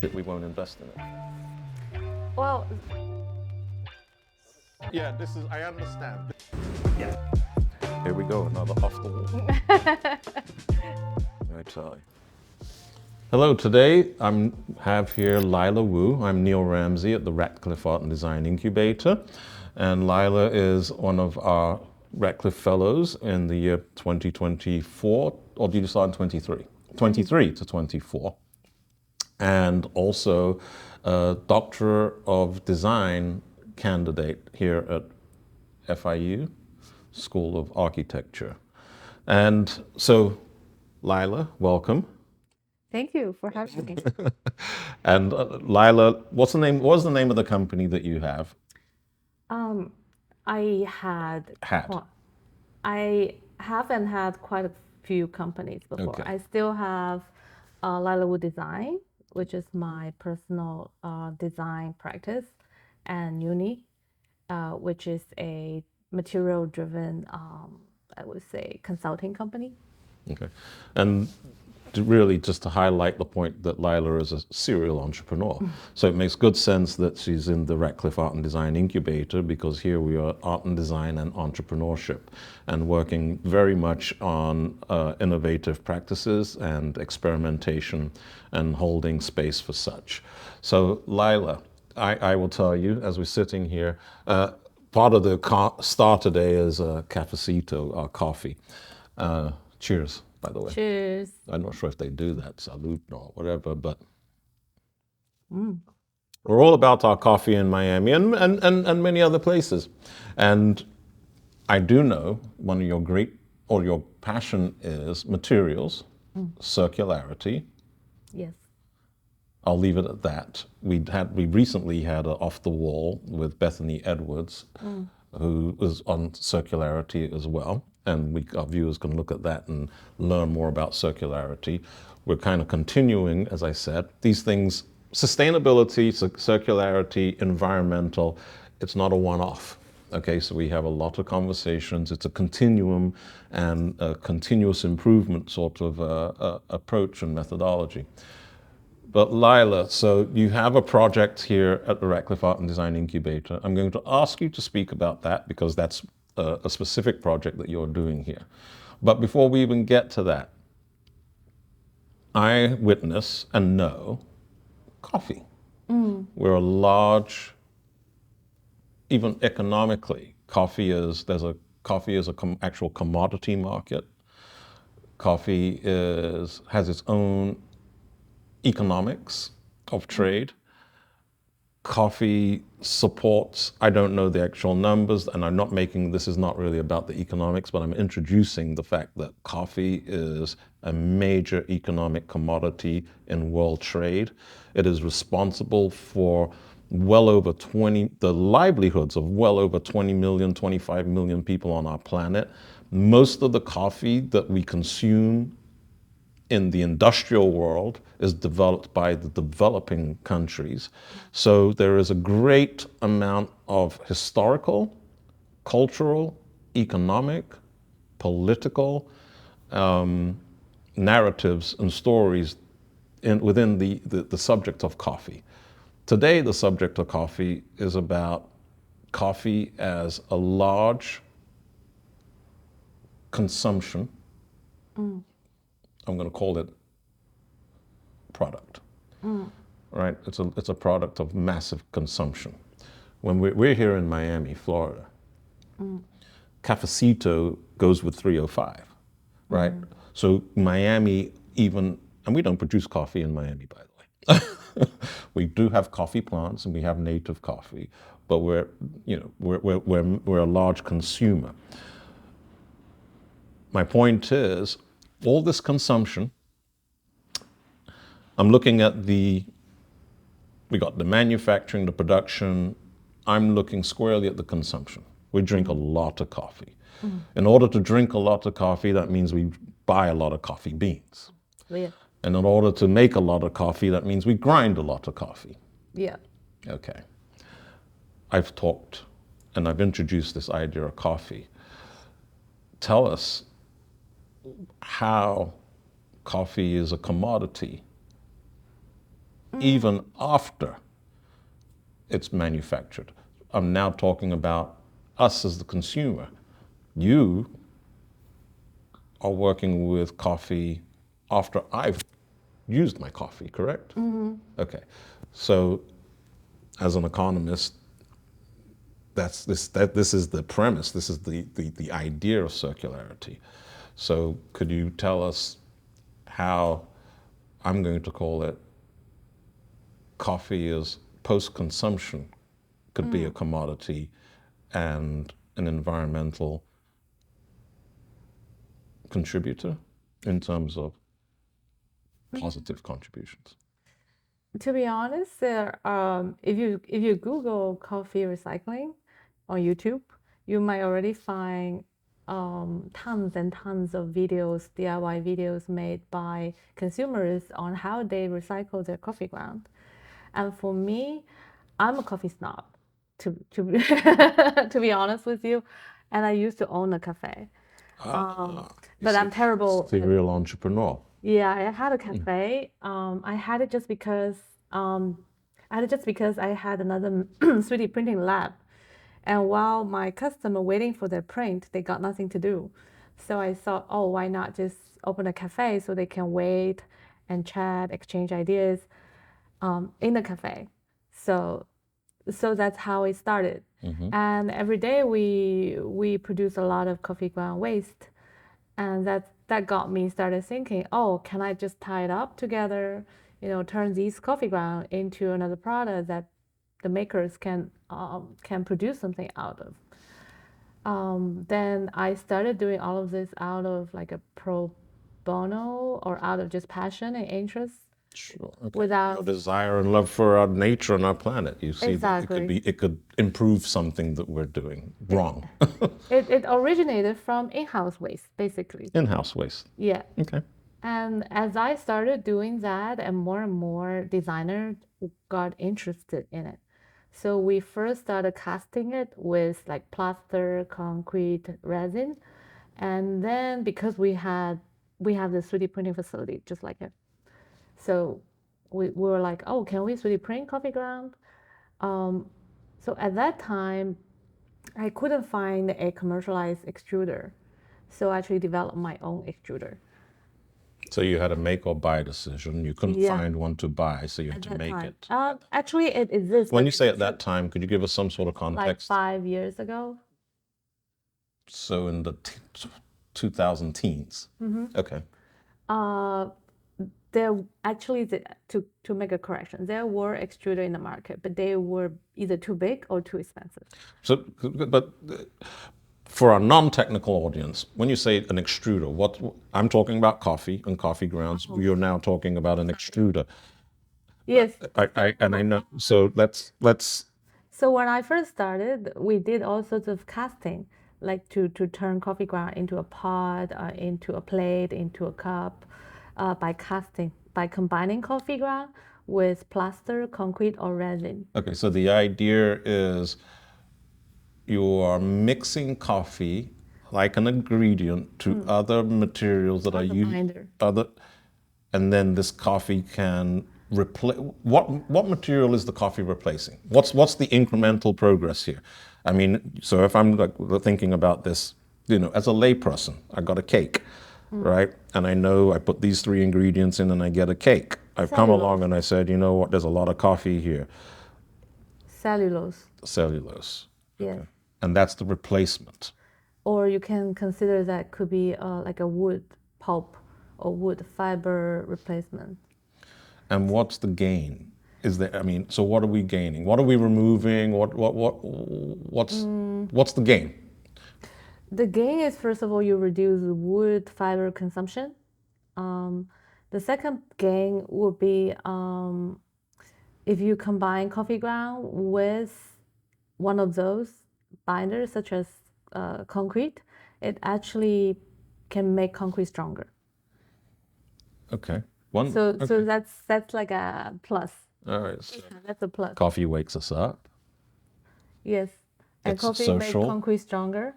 that we won't invest in it? Well, Yeah, I understand. Yeah. Here we go, another off the wall. I tell you. Hello, today I have here Lyla Wu. I'm Neil Ramsay at the Ratcliffe Art and Design Incubator. And Lyla is one of our Ratcliffe Fellows in the year 2024, or did you start in 23? 23 to 24. And also a Doctor of Design candidate here at FIU School of Architecture. And so, Lyla, welcome. thank you for having me. And Lyla, what's the name of the company that you have? Um, I had Had. I haven't had quite a few companies before. Okay. I still have Lyla Wood Design, which is my personal design practice, and Uni, which is a material-driven, I would say, consulting company. Okay. And really just to highlight the point that Lyla is a serial entrepreneur. So it makes good sense that she's in the Ratcliffe Art and Design Incubator, because here we are art and design and entrepreneurship, and working very much on innovative practices and experimentation and holding space for such. So Lyla, I will tell you, as we're sitting here, part of the star today is Cafecito, our coffee. Cheers, by the way. Cheers. I'm not sure if they do that, salute or whatever, but we're all about our coffee in Miami and many other places. And I do know one of your your passion is materials, circularity. Yes. I'll leave it at that. We recently had an off the wall with Bethany Edwards, who was on circularity as well. And our viewers can look at that and learn more about circularity. We're kind of continuing, as I said, these things, sustainability, circularity, environmental, it's not a one-off. Okay, so we have a lot of conversations. It's a continuum and a continuous improvement sort of approach and methodology. But Lyla, so you have a project here at the Ratcliffe Art and Design Incubator. I'm going to ask you to speak about that because that's a specific project that you're doing here. But before we even get to that, I witness and know coffee. We're a large, even economically, coffee is a actual commodity market. Coffee has its own economics of trade. Coffee supports, I don't know the actual numbers, and this is not really about the economics, but I'm introducing the fact that coffee is a major economic commodity in world trade. It is responsible for the livelihoods of well over 20 million, 25 million people on our planet. Most of the coffee that we consume in the industrial world is developed by the developing countries. So there is a great amount of historical, cultural, economic, political narratives and stories within the subject of coffee. Today, the subject of coffee is about coffee as a large consumption. I'm going to call it product, right? It's a product of massive consumption. When we're here in Miami, Florida, Cafecito goes with 305, right? So Miami and we don't produce coffee in Miami, by the way. We do have coffee plants and we have native coffee, but we're a large consumer. My point is, all this consumption, I'm looking at we got the manufacturing, the production. I'm looking squarely at the consumption. We drink a lot of coffee. In order to drink a lot of coffee, that means we buy a lot of coffee beans. Yeah. And in order to make a lot of coffee, that means we grind a lot of coffee. Yeah. Okay. I've talked and I've introduced this idea of coffee. Tell us how coffee is a commodity even after it's manufactured. I'm now talking about us as the consumer. You are working with coffee after I've used my coffee, correct? Okay. So as an economist, this is the premise, this is the idea of circularity. So could you tell us how, I'm going to call it, coffee is post-consumption could be a commodity and an environmental contributor in terms of positive contributions? To be honest, if you Google coffee recycling on YouTube, you might already find tons and tons of videos, DIY videos made by consumers on how they recycle their coffee ground. And for me, I'm a coffee snob, to to be honest with you, and I used to own a cafe. But I'm terrible. Serial entrepreneur. Yeah, I had a cafe. I had it just because I had another 3D printing lab. And while my customer waiting for their print, they got nothing to do. So I thought, oh, why not just open a cafe so they can wait and chat, exchange ideas in the cafe. So that's how it started. And every day we produce a lot of coffee ground waste, and that got me started thinking, oh, can I just tie it up together, turn these coffee ground into another product that the makers can produce something out of. Then I started doing all of this out of like a pro bono or out of just passion and interest. Sure. Okay. Without Your desire and love for our nature and our planet. You see that Exactly. it could improve something that we're doing wrong. It originated from in-house waste, basically. In-house waste. Yeah. Okay. And as I started doing that, and more designers got interested in it. So we first started casting it with like plaster, concrete, resin. And then because we have the 3D printing facility just like it. So we were like, oh, can we 3D print coffee ground? So at that time, I couldn't find a commercialized extruder. So I actually developed my own extruder. So you had a make or buy decision. You couldn't Yeah. find one to buy, so you had At to that make time. it. Actually, it exists, When but you say it's at that time, could you give us some sort of like context? 5 years ago. So in the 2000 teens. Okay. Uh, there actually, to make a correction, there were extruder in the market, but they were either too big or too expensive. So, but for our non-technical audience, when you say an extruder, what I'm talking about coffee and coffee grounds. You're now talking about an extruder. Yes. And I know. So let's. So when I first started, we did all sorts of casting, like to turn coffee ground into a pod, into a plate, into a cup, by casting, by combining coffee ground with plaster, concrete, or resin. Okay. So the idea is you are mixing coffee like an ingredient to other materials that are As a used. binder. And then this coffee can replace what material is the coffee replacing? What's the incremental progress here? I mean, so if I'm like thinking about this, as a layperson, I got a cake, right? And I know I put these three ingredients in and I get a cake. I've come along and I said, you know what? There's a lot of coffee here. Cellulose. Cellulose. Yes. Okay. And that's the replacement. Or you can consider that could be like a wood pulp or wood fiber replacement. And what's the gain? So what are we gaining? What are we removing? What's the gain? The gain is, first of all, you reduce wood fiber consumption. The second gain would be if you combine coffee ground with one of those binders, such as concrete, it actually can make concrete stronger. Okay. So Okay. that's like a plus. All right. So That's a plus. coffee wakes us up. Yes. And It's coffee makes social. concrete stronger.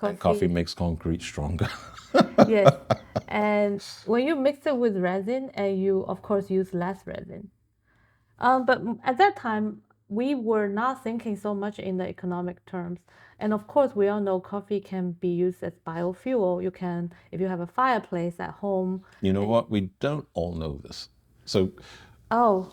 And coffee makes concrete stronger. Yes. And when you mix it with resin, and you of course use less resin. But at that time, we were not thinking so much in the economic terms. And of course, we all know coffee can be used as biofuel. You can, if you have a fireplace at home. You know what? We don't all know this. So Oh,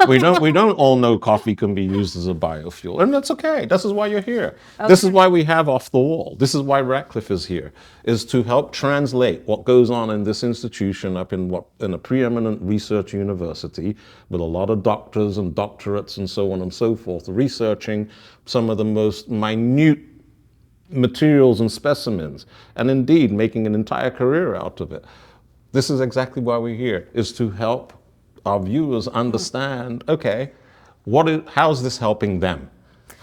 we don't all know coffee can be used as a biofuel, and that's okay. This is why you're here. This is why we have Off the Wall. This is why Ratcliffe is here, is to help translate what goes on in this institution up in a preeminent research university with a lot of doctors and doctorates and so on and so forth, researching some of the most minute materials and specimens, and indeed making an entire career out of it. This is exactly why we're here, is to help our viewers understand, okay, how's this helping them?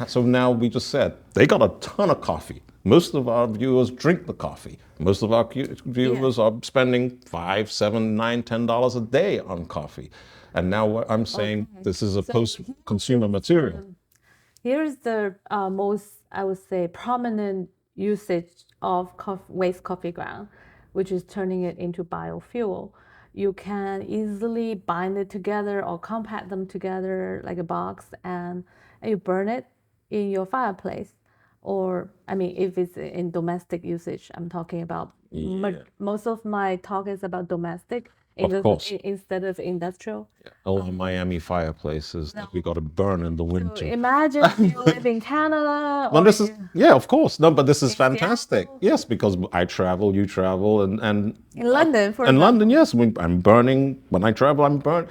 So now we just said, they got a ton of coffee. Most of our viewers drink the coffee. Most of our viewers are spending $5, $7, $9, $10 a day on coffee. And now what I'm saying, this is a post-consumer material. here's the most, I would say, prominent usage of waste coffee ground, which is turning it into biofuel. You can easily bind it together or compact them together like a box, and you burn it in your fireplace. Or, I mean, if it's in domestic usage, I'm talking about. Most of my talk is about domestic Of course. instead of industrial. All the Miami fireplaces that we got to burn in the So winter. imagine you live in Canada. Well, Or this is, yeah, of course. No, but this is Seattle. fantastic. Yes, because I travel, you travel, and in London, for in example. London, yes, I'm burning. When I travel, I'm burning.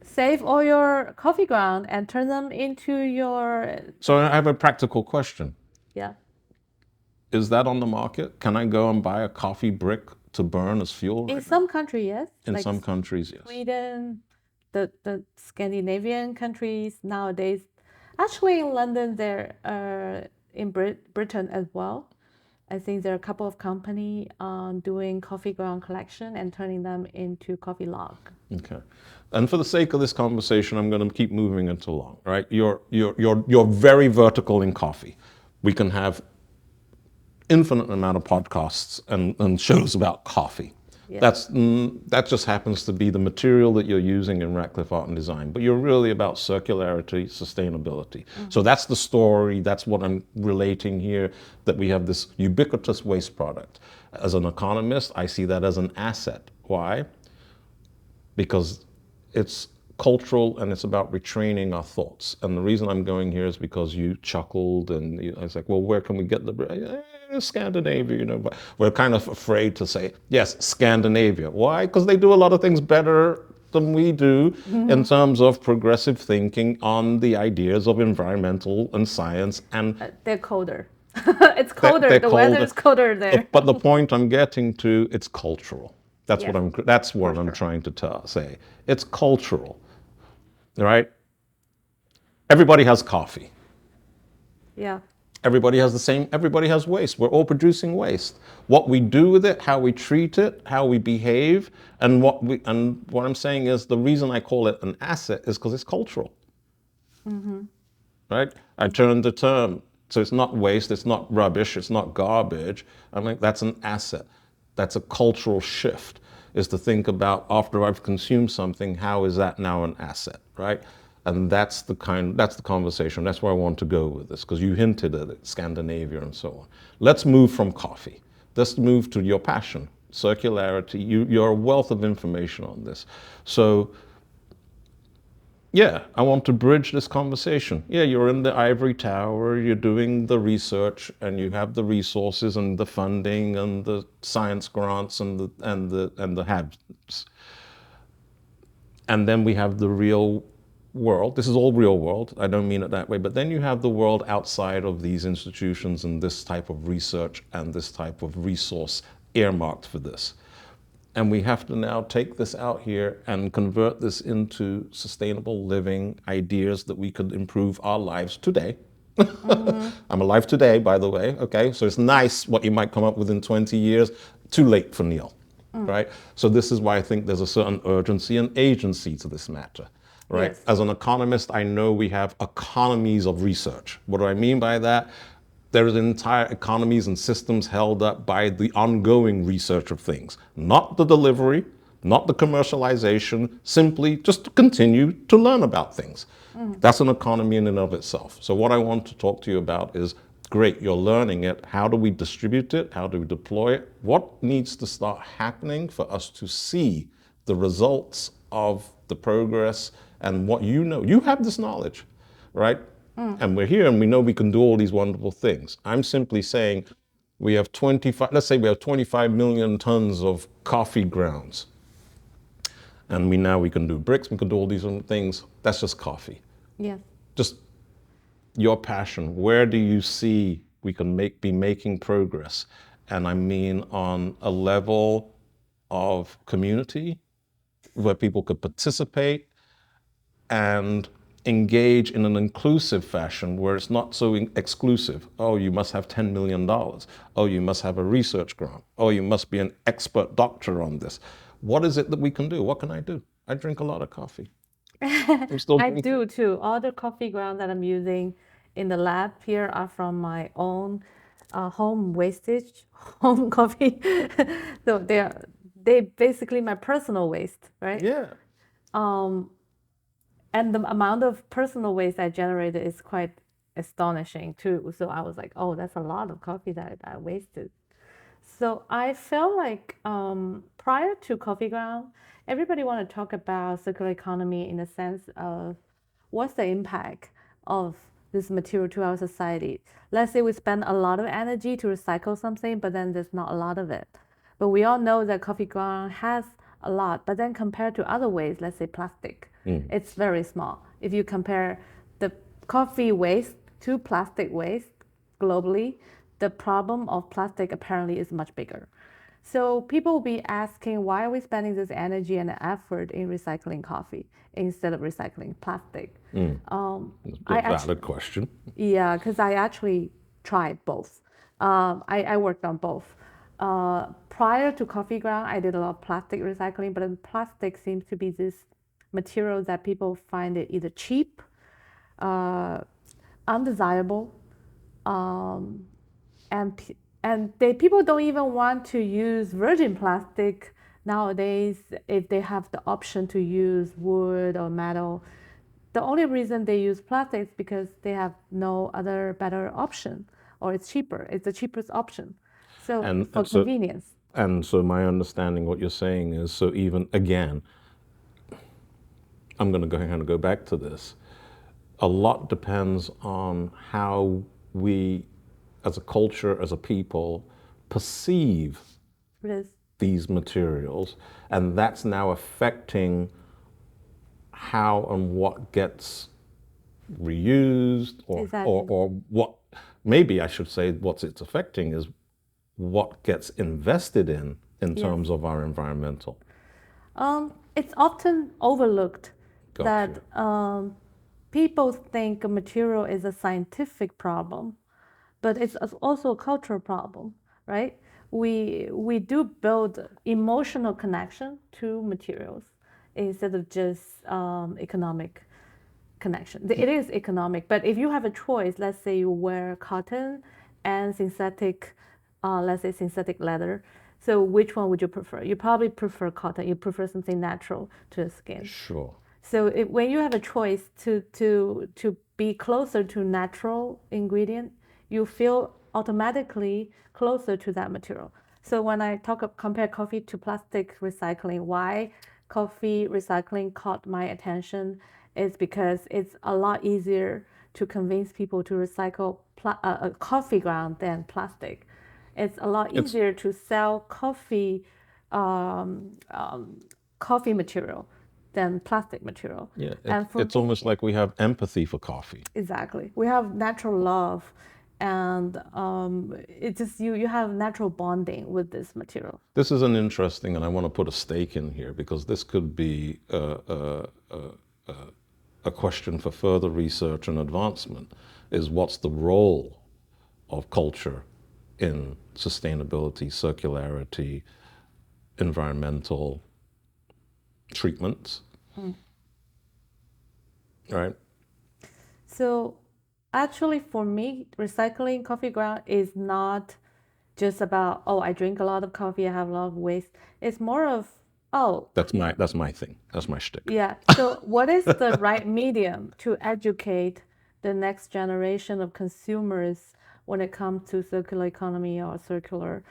Save all your coffee ground and turn them into your, So I have a practical question. yeah. Is that on the market? Can I go and buy a coffee brick to burn as fuel? In some countries, yes. In Like some countries, yes. Sweden, the Scandinavian countries nowadays. Actually, in London, there in Britain as well. I think there are a couple of companies doing coffee ground collection and turning them into coffee log. Okay. And for the sake of this conversation, I'm going to keep moving it along, right? You're very vertical in coffee. We can have infinite amount of podcasts and shows about coffee. Yeah. That just happens to be the material that you're using in Ratcliffe Art and Design, but you're really about circularity, sustainability. So that's the story, that's what I'm relating here, that we have this ubiquitous waste product. As an economist, I see that as an asset. Why? Because it's cultural and it's about retraining our thoughts. And the reason I'm going here is because you chuckled and I was like, well, where can we get the Scandinavia, you know, but we're kind of afraid to say, yes, Scandinavia. Why? Because they do a lot of things better than we do in terms of progressive thinking on the ideas of environmental and science. And they're colder. It's colder. The weather is colder there. But the point I'm getting to, it's cultural. That's Yes, what I'm trying to say. It's cultural, right? Everybody has coffee. Yeah. Everybody has waste. We're all producing waste. What we do with it, how we treat it, how we behave, and what I'm saying is the reason I call it an asset is because it's cultural. Right? I turned the term. So it's not waste, it's not rubbish, it's not garbage. I'm like, that's an asset. That's a cultural shift, is to think about after I've consumed something, how is that now an asset, right? And that's the conversation. That's where I want to go with this, because you hinted at it, Scandinavia and so on. Let's move from coffee. Let's move to your passion, circularity. You're a wealth of information on this. So yeah, I want to bridge this conversation. Yeah, you're in the ivory tower, you're doing the research, and you have the resources and the funding and the science grants and the habits. And then we have the real world. This is all real world. I don't mean it that way, but then you have the world outside of these institutions and this type of research and this type of resource earmarked for this. And we have to now take this out here and convert this into sustainable living ideas that we could improve our lives today. I'm alive today, by the way, okay? So it's nice what you might come up with in 20 years. Too late for Neil, right? So this is why I think there's a certain urgency and agency to this matter, right? Yes. As an economist, I know we have economies of research. What do I mean by that? There's entire economies and systems held up by the ongoing research of things, not the delivery, not the commercialization, simply just to continue to learn about things. That's an economy in and of itself. So what I want to talk to you about is, great, you're learning it. How do we distribute it? How do we deploy it? What needs to start happening for us to see the results of the progress and what you know? You have this knowledge, right? And we're here and we know we can do all these wonderful things. I'm simply saying we have 25, let's say we have 25 million tons of coffee grounds. And we can do bricks, we can do all these other things. That's just coffee. Yes. Just your passion. Where do you see we can be making progress? And I mean on a level of community where people could participate and engage in an inclusive fashion where it's not so exclusive. Oh, you must have $10 million. Oh, you must have a research grant. Oh, you must be an expert doctor on this. What is it that we can do? What can I do? I drink a lot of coffee. I'm still I drinking. do too. All the coffee grounds that I'm using in the lab here are from my own home wastage, home coffee. So they basically my personal waste, right? Yeah. And the amount of personal waste I generated is quite astonishing too. So I was like, oh, that's a lot of coffee that I wasted. So I felt like prior to Coffee Ground, everybody want to talk about circular economy in the sense of what's the impact of this material to our society. Let's say we spend a lot of energy to recycle something, but then there's not a lot of it. But we all know that coffee ground has a lot, but then compared to other waste, let's say plastic, it's very small. If you compare the coffee waste to plastic waste globally, the problem of plastic apparently is much bigger. So people will be asking, why are we spending this energy and effort in recycling coffee instead of recycling plastic? Valid question. Yeah, because I actually tried both. I worked on both. Prior to Coffee Ground, I did a lot of plastic recycling, but then plastic seems to be this material that people find it either cheap, undesirable, um, and people don't even want to use virgin plastic nowadays if they have the option to use wood or metal. The only reason they use plastic is because they have no other better option, or it's cheaper. It's the cheapest option. So And for convenience. so my understanding what you're saying is, so even again, I'm going to go ahead and go back to this. A lot depends on how we, as a culture, as a people, perceive It is. these materials, and that's now affecting how and what gets reused, Exactly. or what, maybe I should say, what it's affecting is what gets invested in Yes. terms of our environmental. It's often overlooked Gotcha. that people think a material is a scientific problem, but it's also a cultural problem, right? We do build emotional connection to materials instead of just economic connection. It is economic, but if you have a choice, let's say you wear cotton and synthetic, let's say synthetic leather. So which one would you prefer? You probably prefer cotton. You prefer something natural to the skin. Sure. So when you have a choice to be closer to natural ingredient, you feel automatically closer to that material. So when I compare coffee to plastic recycling, why coffee recycling caught my attention is because it's a lot easier to convince people to recycle a coffee ground than plastic. It's a lot It's easier to sell um, um, coffee material than plastic material. yeah. And for It's me, almost like we have empathy for coffee. exactly, we have natural love, and it just you have natural bonding with this material. This is an interesting, and I want to put a stake in here because this could be a question for further research and advancement. Is what's the role of culture in sustainability, circularity, environmental treatments, right? So actually, for me, recycling coffee ground is not just about, oh, I drink a lot of coffee, I have a lot of waste. It's more of Oh, That's my thing. That's my shtick. yeah. So, what is the right medium to educate the next generation of consumers when it comes to circular economy or circular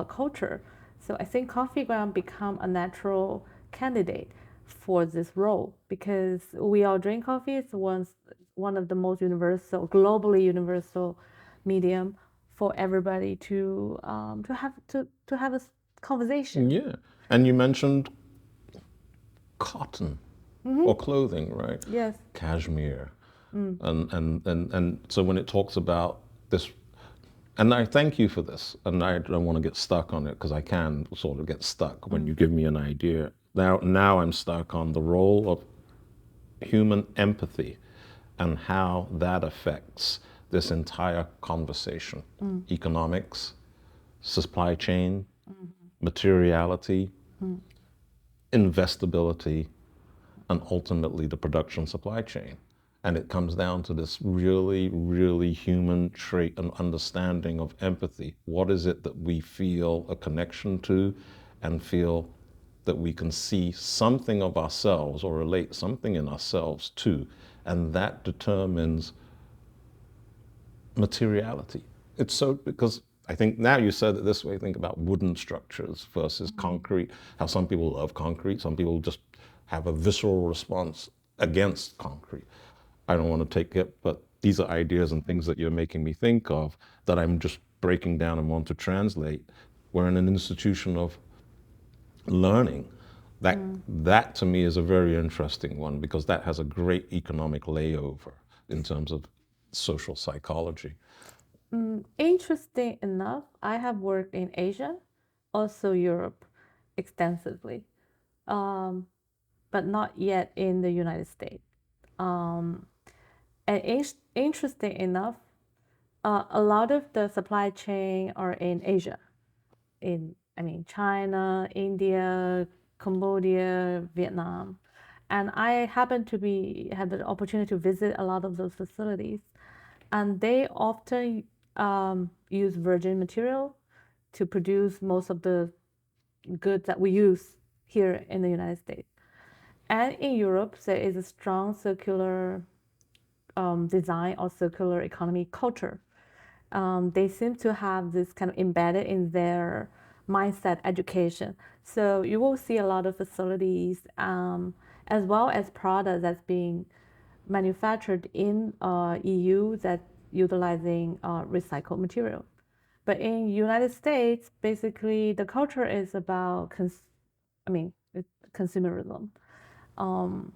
culture? So, I think coffee ground become a natural candidate for this role because we all drink coffee. It's one of the most universal, globally universal medium for everybody to have a conversation. Yeah. And you mentioned cotton or clothing, right? Yes. Cashmere. And so when it talks about this, and I thank you for this, and I don't want to get stuck on it because I can sort of get stuck when you give me an idea. Now I'm stuck on the role of human empathy and how that affects this entire conversation. Economics, supply chain, materiality, investability, and ultimately the production supply chain. And it comes down to this really, really human trait and understanding of empathy. What is it that we feel a connection to and feel that we can see something of ourselves or relate something in ourselves to? And that determines materiality. It's so, because I think now you said it this way, think about wooden structures versus concrete, how some people love concrete, some people just have a visceral response against concrete. I don't want to take it, but these are ideas and things that you're making me think of that I'm just breaking down and want to translate. We're in an institution of learning. That to me is a very interesting one because that has a great economic layover in terms of social psychology. Interesting enough, I have worked in Asia, also Europe, extensively, um, but not yet in the United States. Um, and interesting enough, a lot of the supply chain are in Asia, I mean, China, India, Cambodia, Vietnam. And I happened to had the opportunity to visit a lot of those facilities. And they often use virgin material to produce most of the goods that we use here in the United States. And in Europe, there is a strong circular design or circular economy culture. They seem to have this kind of embedded in their mindset education. So you will see a lot of facilities as well as products that's being manufactured in EU that utilizing recycled material. But in United States, basically the culture is about it's consumerism. Um,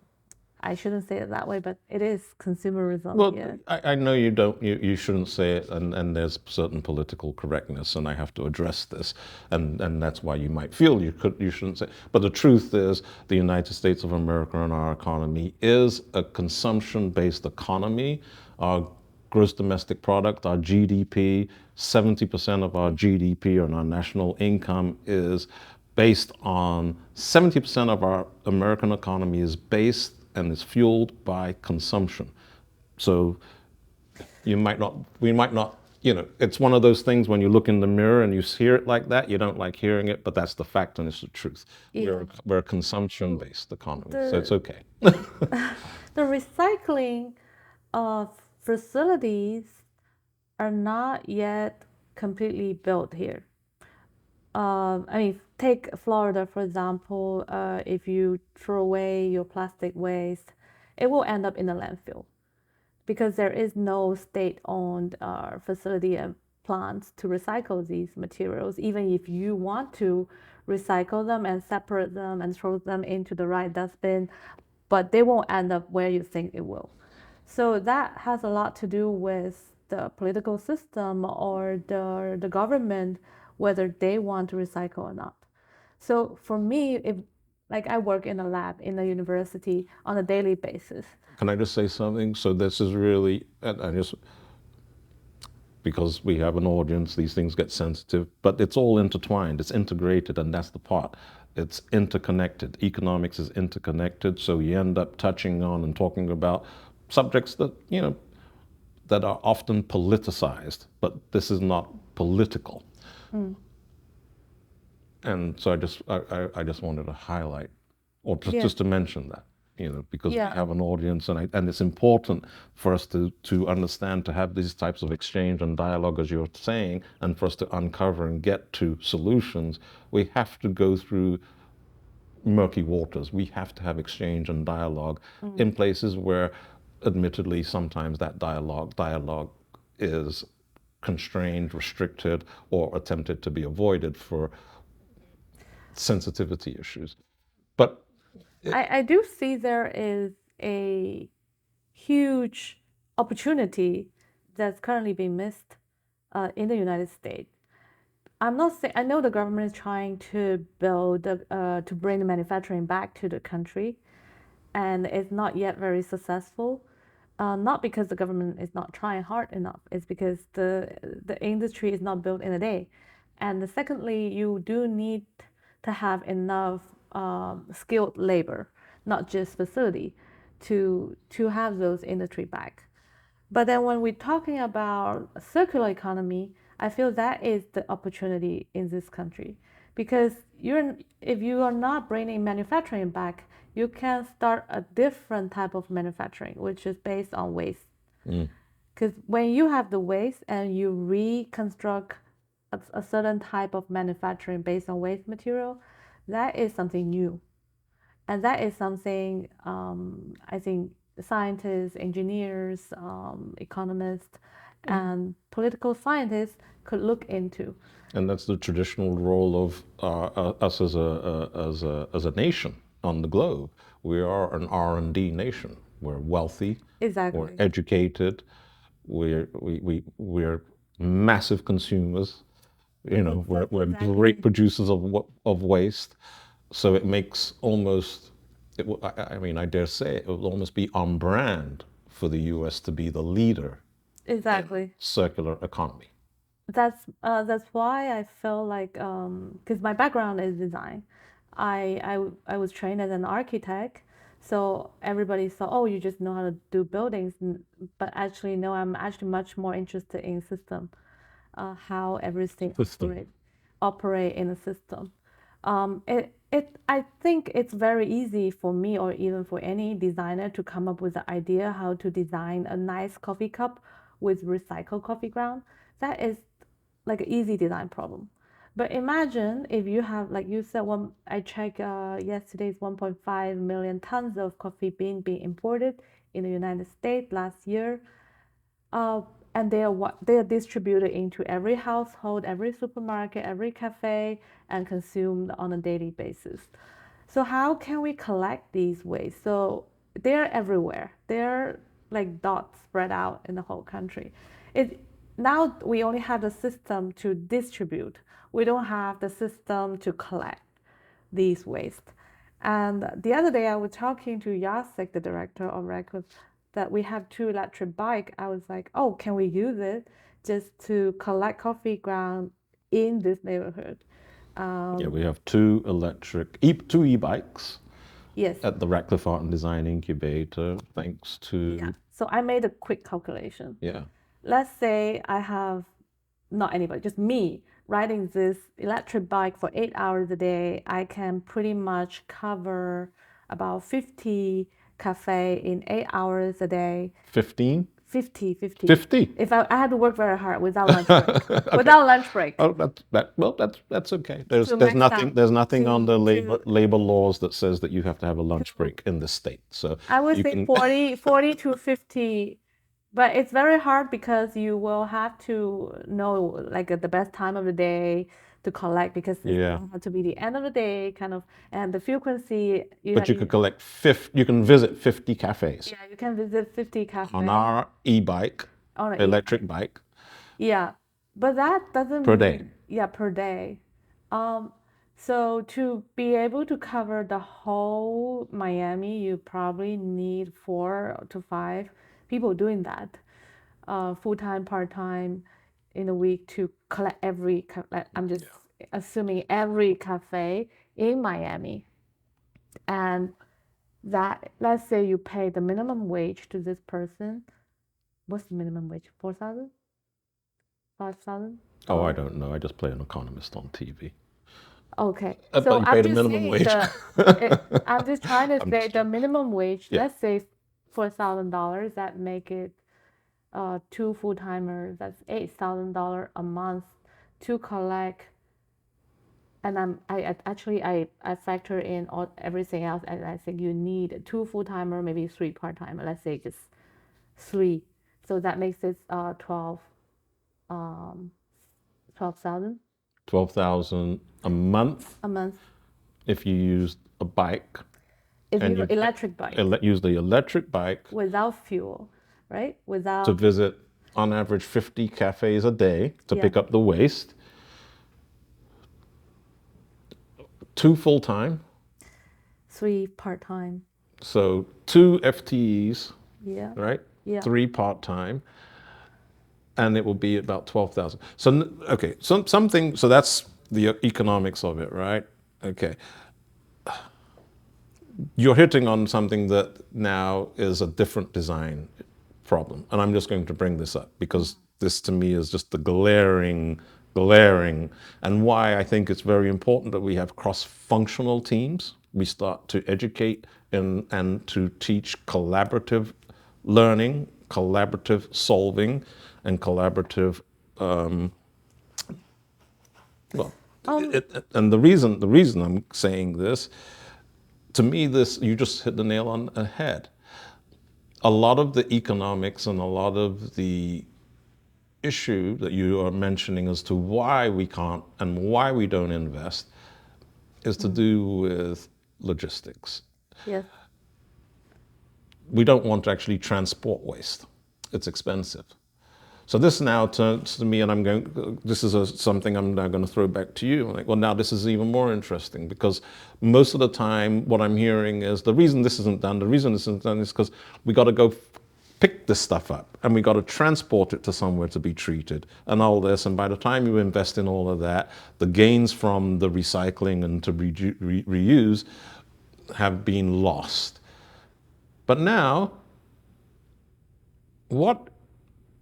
I shouldn't say it that way, but it is consumerism. Well, Yeah. I know you shouldn't say it, and there's certain political correctness, and I have to address this, and that's why you might feel you shouldn't say. But the truth is, the United States of America and our economy is a consumption-based economy. Our gross domestic product, our GDP, 70% of our GDP and our national income is based on 70% of our American economy is based and is fueled by consumption. So we might not, it's one of those things when you look in the mirror and you hear it like that, you don't like hearing it, but that's the fact and it's the truth. Yeah. We're a consumption-based economy, so it's The okay. the recycling facilities are not yet completely built here. I mean, take Florida, for example. If you throw away your plastic waste, it will end up in a landfill because there is no state-owned facility and plants to recycle these materials. Even if you want to recycle them and separate them and throw them into the right dustbin, but they won't end up where you think it will. So that has a lot to do with the political system or the government, whether they want to recycle or not. So for me, if like I work in a lab in a university on a daily basis. Can I just say something? So this is really, and I just, because we have an audience, these things get sensitive, but it's all intertwined, it's integrated, and that's the part. It's interconnected. Economics is interconnected, so you end up touching on and talking about subjects that, that are often politicized, but this is not political. And so I just wanted to highlight, or Yeah. just to mention that, because we Yeah. have an audience, and it's important for us to understand, to have these types of exchange and dialogue, as you're saying, and for us to uncover and get to solutions. We have to go through murky waters. We have to have exchange and dialogue in places where, admittedly, sometimes that dialogue is constrained, restricted, or attempted to be avoided for sensitivity issues. But I do see there is a huge opportunity that's currently being missed in the United States. I'm not saying, I know the government is trying to to bring the manufacturing back to the country, and it's not yet very successful. Not because the government is not trying hard enough, it's because the industry is not built in a day. And secondly, you do need to have enough skilled labor, not just facility, to have those industry back. But then when we're talking about a circular economy, I feel that is the opportunity in this country. Because if you are not bringing manufacturing back, you can start a different type of manufacturing, which is based on waste. Because when you have the waste and you reconstruct a certain type of manufacturing based on waste material, that is something new. And that is something I think scientists, engineers, economists, and political scientists could look into. and that's the traditional role of us as a nation on the globe. We are an R&D nation. We're wealthy. We're Exactly. educated. We're massive consumers. We're great producers of waste. So it makes almost, I mean, I dare say it will almost be on brand for the U.S. to be the leader in Exactly. circular economy. That's why I feel like because my background is design, I was trained as an architect, so everybody thought, oh, you just know how to do buildings, but actually no, I'm actually much more interested in system, how everything System. operate in a system. I think it's very easy for me or even for any designer to come up with the idea how to design a nice coffee cup with recycled coffee ground. That is like an easy design problem. But imagine if you have, like you said, I checked yesterday's 1.5 million tons of coffee bean being imported in the United States last year. Uh, and they are distributed into every household, every supermarket, every cafe, and consumed on a daily basis. So how can we collect these waste? So they're everywhere. They're like dots spread out in the whole country. It Now we only have the system to distribute. We don't have the system to collect these waste. And the other day I was talking to Jacek, the director of Records, that we have two electric bike. I was like, oh, can we use it just to collect coffee ground in this neighborhood? Yeah, we have two two e-bikes Yes. at the Radcliffe Art and Design Incubator, thanks Yeah. to, So I made a quick calculation. yeah, Let's say I have not anybody, just me riding this electric bike for 8 hours a day. I can pretty much cover about 50 cafe in 8 hours a day. 15? 50, 50. 50? If I had to work very hard without lunch break. Without lunch break. Oh, that's okay. There's To there's max nothing out. there's nothing on the To labor laws that says that you have to have a lunch break in this state. So I would you say can 40 to 50, but it's very hard because you will have to know like the best time of the day to collect because it's yeah. going to have to be the end of the day kind of, and the frequency But you could collect 50, you can visit 50 cafes yeah, you can visit 50 on cafes our e-bike, on an electric bike yeah, but that doesn't per day. mean yeah per day. Um, so to be able to cover the whole Miami, you probably need 4 to 5 people doing that, full time, part time, in a week to collect like, I'm just assuming every cafe in Miami, and that let's say you pay the minimum wage to this person. What's the minimum wage? 4,000, 5,000? Oh, I don't know. I just play an economist on TV. Okay, But so you I'm paid a just minimum saying wage. I'm just trying to I'm say just the joking. minimum wage, Yeah, let's say $4,000, that make it two full-timers, that's $8,000 a month to collect. And I factor in everything else, and I think you need two full-timer, maybe three part-timer, let's say just three. So that makes it 12,000 12,000 a month a month if you used a bike if and you you electric bike use the electric bike without fuel, right? to Without, visit on average 50 cafes a day to yeah, pick up the waste, two full-time, three part-time. so two FTEs, Yeah, right? yeah. Three part-time, and it will be about 12,000. So, okay, something, so that's the economics of it, right? Okay. You're hitting on something that now is a different design problem. And I'm just going to bring this up because this to me is just the glaring, and why I think it's very important that we have cross-functional teams. We start to educate and to teach collaborative learning, collaborative solving, and collaborative, well, and the reason I'm saying this, to me, this, you just hit the nail on the head. A lot of the economics and a lot of the issue that you are mentioning as to why we can't and why we don't invest is to do with logistics. Yes. We don't want to actually transport waste. It's expensive. So this now turns to me, and this is something I'm now going to throw back to you. I'm like, well, now this is even more interesting because most of the time what I'm hearing is the reason this isn't done is because we got to go pick this stuff up and we got to transport it to somewhere to be treated and all this. And by the time you invest in all of that, the gains from the recycling and to reuse have been lost. But now, what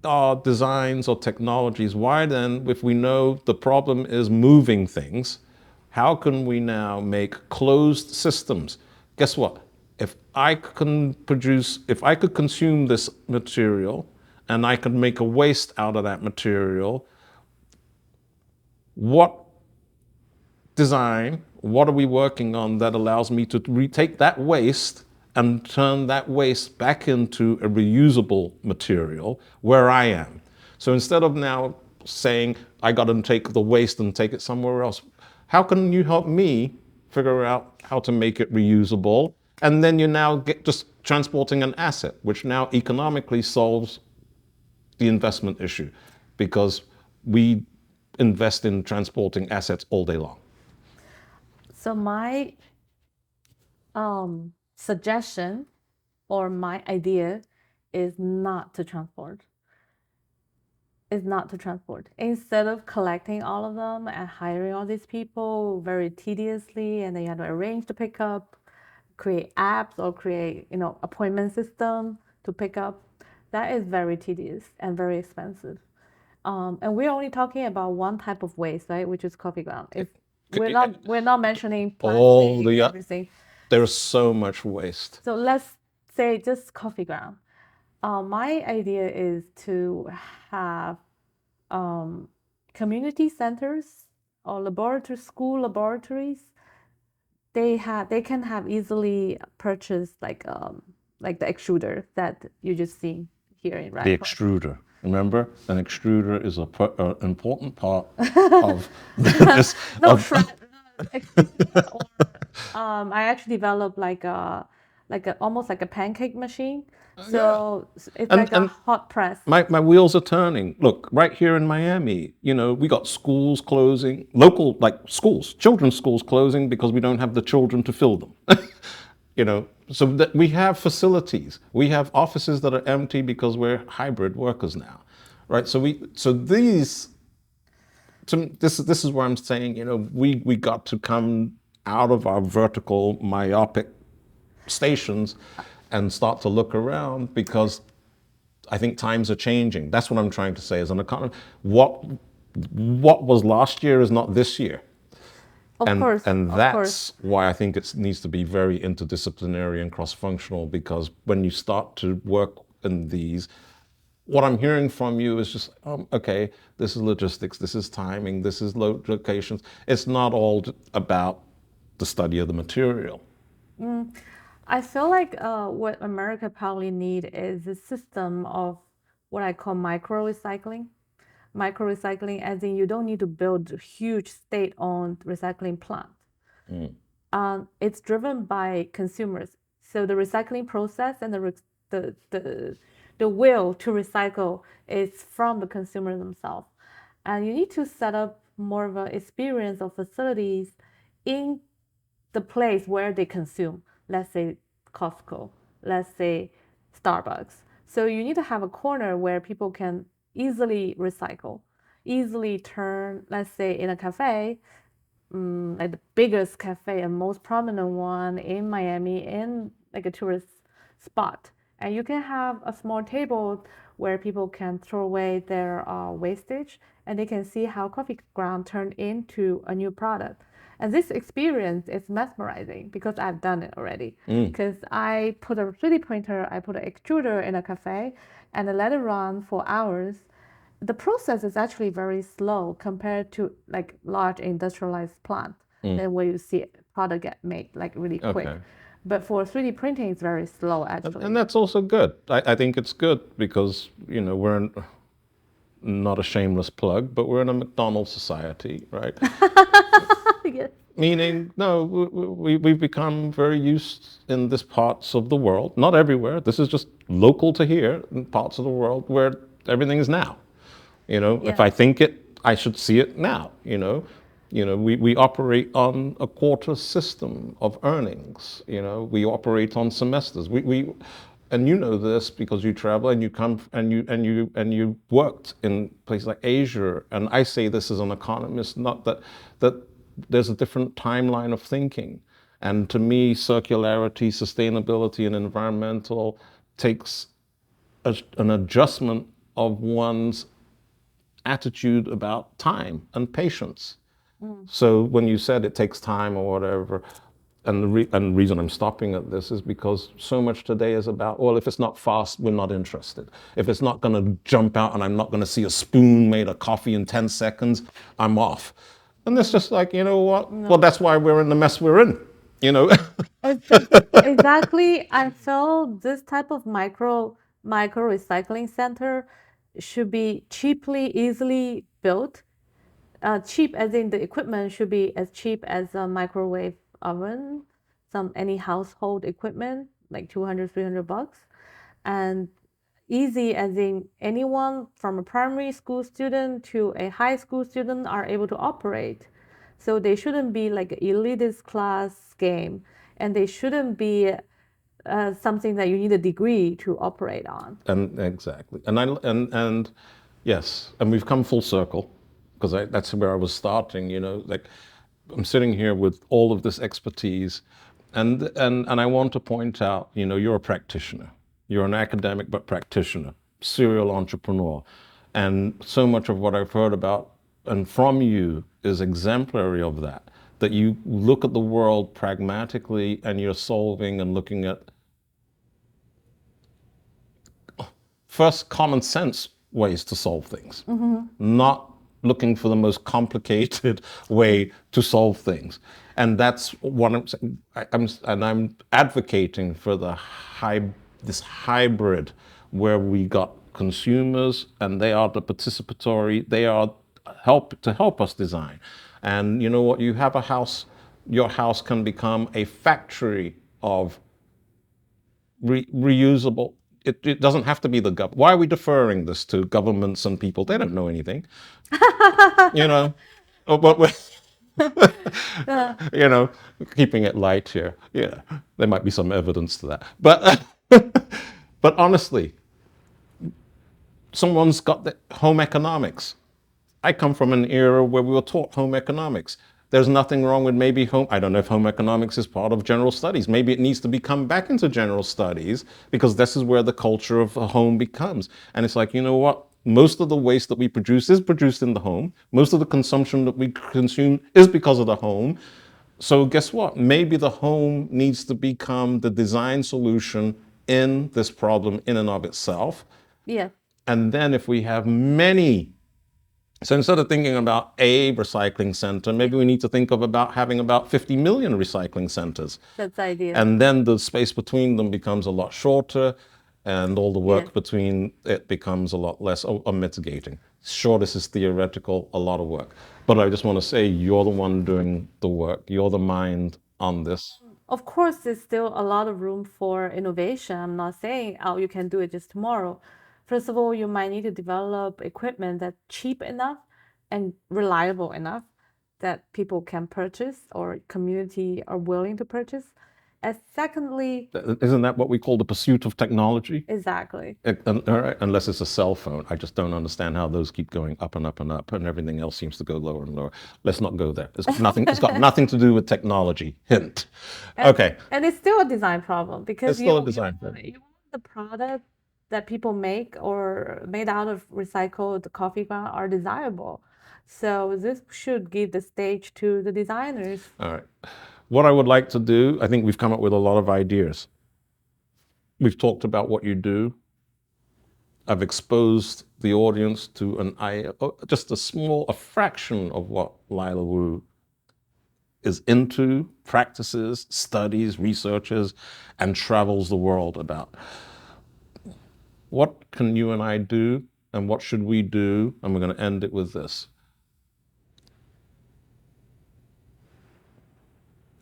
are designs or technologies? Why then, if we know the problem is moving things, how can we now make closed systems? Guess what? If I could consume this material and I could make a waste out of that material, what design, what are we working on that allows me to retake that waste and turn that waste back into a reusable material where I am? So instead of now saying, I got to take the waste and take it somewhere else, how can you help me figure out how to make it reusable? And then you now get just transporting an asset, which now economically solves the investment issue because we invest in transporting assets all day long. So my suggestion or my idea is not to transport. Instead of collecting all of them and hiring all these people very tediously, and then you have to arrange to pick up, create apps or create, appointment system to pick up. That is very tedious and very expensive. And we're only talking about one type of waste, right? Which is coffee ground. We're not mentioning All plastic, the everything. There's so much waste. So let's say just coffee ground. My idea is to have community centers or school laboratories. They can have easily purchased like the extruder that you just see here in The Radcliffe. extruder. Remember, an extruder is an important part of this. No, extruder, or I actually developed almost like a pancake machine. So it's like a And hot press. my wheels are turning. Look, right here in Miami, we got schools closing, local, like schools, children's schools closing because we don't have the children to fill them. So that we have facilities, we have offices that are empty because we're hybrid workers now, right? This is where I'm saying, we got to come out of our vertical myopic stations and start to look around because I think times are changing. That's what I'm trying to say as an economist. What was last year is not this year. Of course, And of course. that's why I think it needs to be very interdisciplinary and cross-functional, because when you start to work in these, what I'm hearing from you is just, okay, this is logistics, this is timing, this is locations. It's not all about the study of the material. I feel like what America probably need is a system of what I call micro recycling. Micro recycling, as in you don't need to build a huge state-owned recycling plant. It's driven by consumers. So the recycling process and the will to recycle is from the consumer themselves. And you need to set up more of an experience of facilities in the place where they consume, let's say Costco, let's say Starbucks. So you need to have a corner where people can easily recycle, easily turn, let's say in a cafe, like the biggest cafe and most prominent one in Miami, in like a tourist spot. And you can have a small table where people can throw away their wastage and they can see how coffee ground turned into a new product. And this experience is mesmerizing because I've done it already. Because I put a 3D printer, I put an extruder in a cafe, and I let it run for hours. The process is actually very slow compared to like large industrialized plant. Then where you see product get made like really quick. Okay. But for 3D printing, it's very slow And actually. that's also good. I think it's good because, we're not a shameless plug, but we're in a McDonald's society, right? Yes. Meaning, no, we've become very used in this parts of the world, not everywhere. This is just local to here, in parts of the world where everything is now. If Yeah. I think it, I should see it now. We operate on a quarter system of earnings. We operate on semesters. And you know this because you travel and you come and you worked in places like Asia. And I say this as an economist, not that there's a different timeline of thinking. And to me, circularity, sustainability, and environmental takes an adjustment of one's attitude about time and patience. So when you said it takes time or whatever, and the reason I'm stopping at this is because so much today is about, well, if it's not fast, we're not interested. If it's not going to jump out and I'm not going to see a spoon made of coffee in 10 seconds, I'm off. And it's just like, you know what? No. Well, that's why we're in the mess we're in, Exactly. I feel this type of micro recycling center should be cheaply, easily built. Cheap as in the equipment should be as cheap as a microwave oven, any household equipment, like 200, $300. And easy as in anyone from a primary school student to a high school student are able to operate. So they shouldn't be like an elitist class game, and they shouldn't be something that you need a degree to operate on. And exactly. And yes, and we've come full circle because that's where I was starting, like I'm sitting here with all of this expertise and I want to point out, you're a practitioner. You're an academic but practitioner, serial entrepreneur. And so much of what I've heard about and from you is exemplary of that you look at the world pragmatically and you're solving and looking at first common sense ways to solve things, not looking for the most complicated way to solve things. And that's what I'm saying. I'm advocating for this hybrid where we got consumers and they are the participatory, they are help us design. And you know what? You have a house, your house can become a factory of reusable. It doesn't have to be the government. Why are we deferring this to governments and people? They don't know anything, But we're, keeping it light here. Yeah, there might be some evidence to that. But but honestly, someone's got the home economics. I come from an era where we were taught home economics. There's nothing wrong with maybe I don't know if home economics is part of general studies. Maybe it needs to come back into general studies because this is where the culture of a home becomes. And it's like, you know what? most of the waste that we produce is produced in the home. Most of the consumption that we consume is because of the home. So guess what? Maybe the home needs to become the design solution in this problem in and of itself. Yeah, And then if we have many, so instead of thinking about a recycling center, maybe we need to think of about having about 50 million recycling centers. that's the idea. And then the space between them becomes a lot shorter, and all the work Yeah. between it becomes a lot less mitigating. Sure, this is theoretical, a lot of work. But I just want to say, you're the one doing the work. You're the mind on this. Of course, there's still a lot of room for innovation. I'm not saying, oh, you can do it just tomorrow. First of all, you might need to develop equipment that's cheap enough and reliable enough that people can purchase or community are willing to purchase. And secondly, Isn't that what we call the pursuit of technology? exactly. All right, unless it's a cell phone. I just don't understand how those keep going up and up and up, and everything else seems to go lower and lower. Let's not go there. It's got nothing. It's got nothing to do with technology. Hint. Okay. And it's still a design problem because It's still a design problem. you want the product that people make or made out of recycled coffee ground are desirable. So this should give the stage to the designers. All right. What I would like to do, I think we've come up with a lot of ideas. We've talked about what you do. I've exposed the audience to just a fraction of what Lyla Wu is into, practices, studies, researches, and travels the world about. What can you and I do, and what should we do? And we're going to end it with this.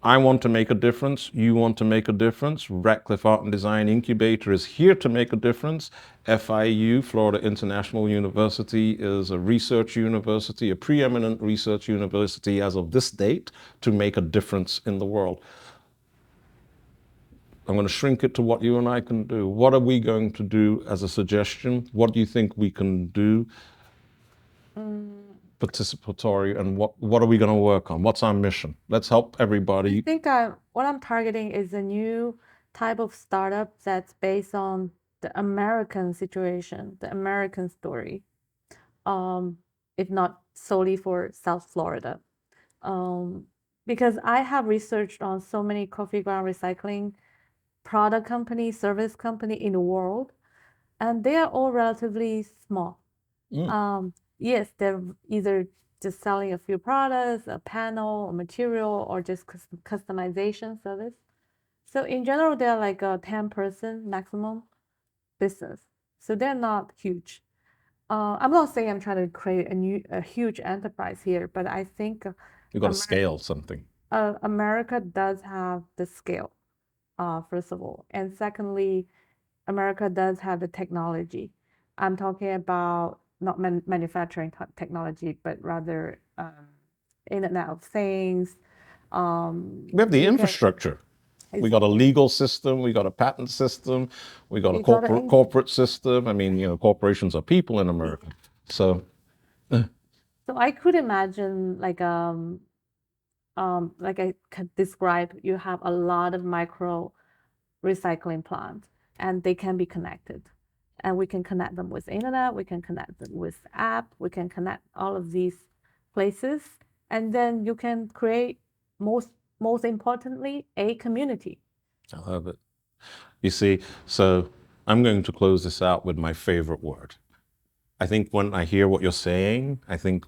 I want to make a difference. You want to make a difference. Ratcliffe Art and Design Incubator is here to make a difference. FIU, Florida International University, is a research university, a preeminent research university as of this date, to make a difference in the world. I'm going to shrink it to what you and I can do. What are we going to do as a suggestion? What do you think we can do? Participatory, and what are we going to work on? What's our mission? Let's help everybody. I think what I'm targeting is a new type of startup that's based on the American situation, the American story, if not solely for South Florida. Because I have researched on so many coffee ground recycling product company, service company in the world, and they are all relatively small. Yes, they're either just selling a few products, a panel, a material, or just customization service. So in general, they're like a 10-person maximum business. So they're not huge. I'm not saying I'm trying to create a huge enterprise here, but I think You've got to scale something. America does have the scale, first of all. And secondly, America does have the technology. I'm talking about not manufacturing technology, but rather Internet of Things. We have the infrastructure. We got a legal system. We got a patent system. We got a corporate system. I mean, corporations are people in America. So I could imagine like I could describe, you have a lot of micro recycling plants, and they can be connected. And we can connect them with internet, we can connect them with app, we can connect all of these places, and then you can create most importantly a community. I love it. You see, so I'm going to close this out with my favorite word. I think when I hear what you're saying, I think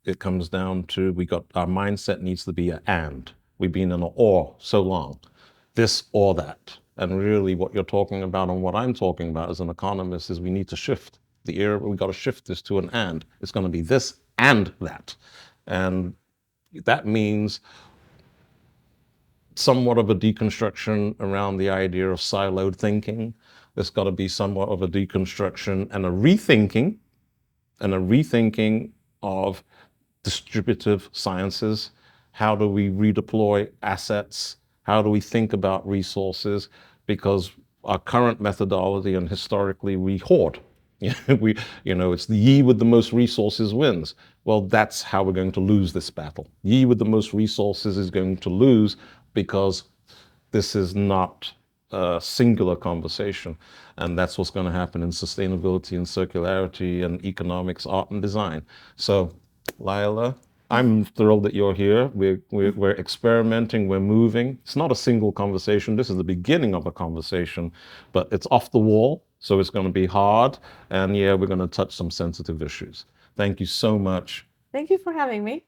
it comes down to our mindset needs to be an and. We've been in an or so long, this or that. And really what you're talking about and what I'm talking about as an economist is we need to shift. The era we got to shift this to an and. It's going to be this and that. And that means somewhat of a deconstruction around the idea of siloed thinking. There's got to be somewhat of a deconstruction and a rethinking of distributive sciences. How do we redeploy assets? How do we think about resources? Because our current methodology and historically we hoard. It's the ye with the most resources wins. Well, that's how we're going to lose this battle. Ye with the most resources is going to lose because this is not singular conversation. And that's what's going to happen in sustainability and circularity and economics, art and design. So, Lyla, I'm thrilled that you're here. We're experimenting, we're moving. It's not a single conversation. This is the beginning of a conversation, but it's off the wall. So it's going to be hard. And yeah, we're going to touch some sensitive issues. Thank you so much. Thank you for having me.